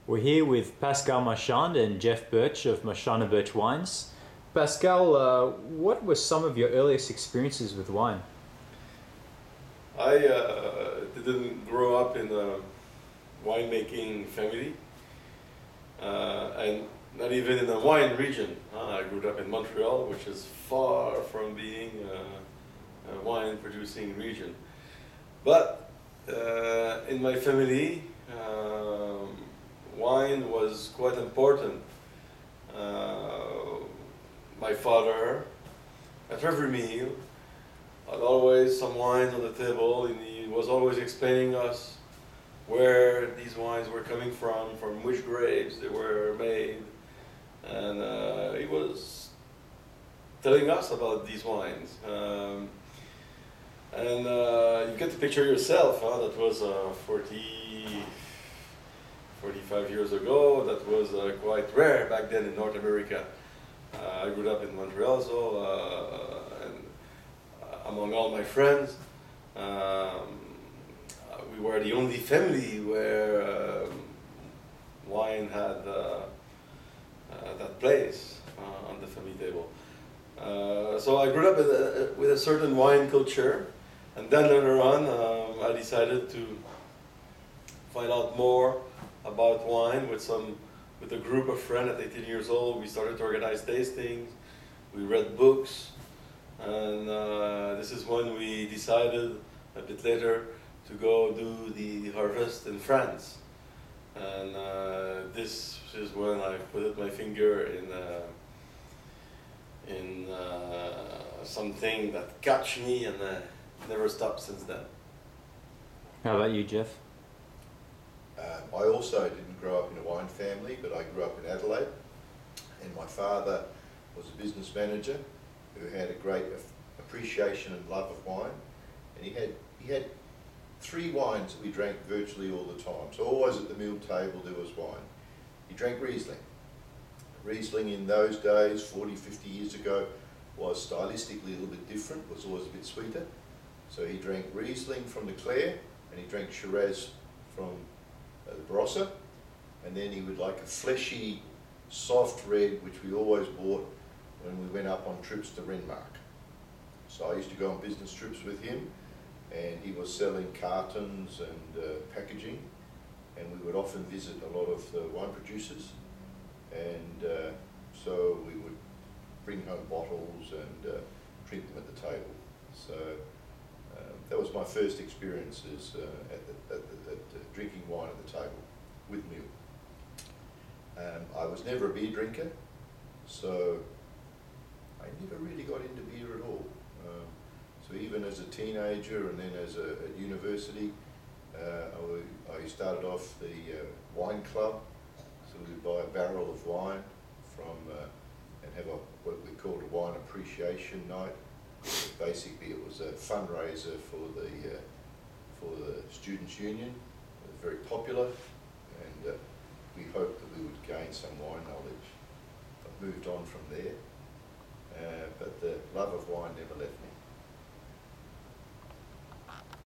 We're here with Pascal Marchand and Jeff Burch of Marchand & Burch Wines. Pascal, what were some of your earliest experiences with wine? I didn't grow up in a winemaking family, and not even in a wine region. I grew up in Montreal, which is far from being a wine-producing region. But in my family, wine was quite important. My father, at every meal, had always some wines on the table, and he was always explaining us where these wines were coming from which grapes they were made, and he was telling us about these wines. And you get to picture yourself, that was 45 years ago. That was quite rare back then in North America. I grew up in Montreal, and among all my friends, we were the only family where wine had that place on the family table. So I grew up with a certain wine culture, and then later on I decided to find out more about wine with a group of friends at 18 years old. We started to organize tastings, we read books, and this is when we decided a bit later to go do the harvest in France. And this is when I put my finger in something that catch me, and never stopped since then. How about you, Jeff? I also didn't grow up in a wine family, but I grew up in Adelaide, and my father was a business manager who had a great appreciation and love of wine, and he had three wines that we drank virtually all the time. So always at the meal table there was wine. He drank Riesling. Riesling in those days, 40, 50 years ago, was stylistically a little bit different, was always a bit sweeter. So he drank Riesling from the Clare, and he drank Shiraz from the Barossa, and then he would like a fleshy, soft red, which we always bought when we went up on trips to Renmark. So I used to go on business trips with him, and he was selling cartons and packaging, and we would often visit a lot of the wine producers, and so we would bring home bottles and drink them at the table. So that was my first experiences at drinking wine at the table with meal. I was never a beer drinker, so I never really got into beer at all. So even as a teenager and then at university, I started off the wine club. So we would buy a barrel of wine and have what we called a wine appreciation night. Basically, it was a fundraiser for the Students' Union. It was very popular, and we hoped that we would gain some wine knowledge. I moved on from there, but the love of wine never left me.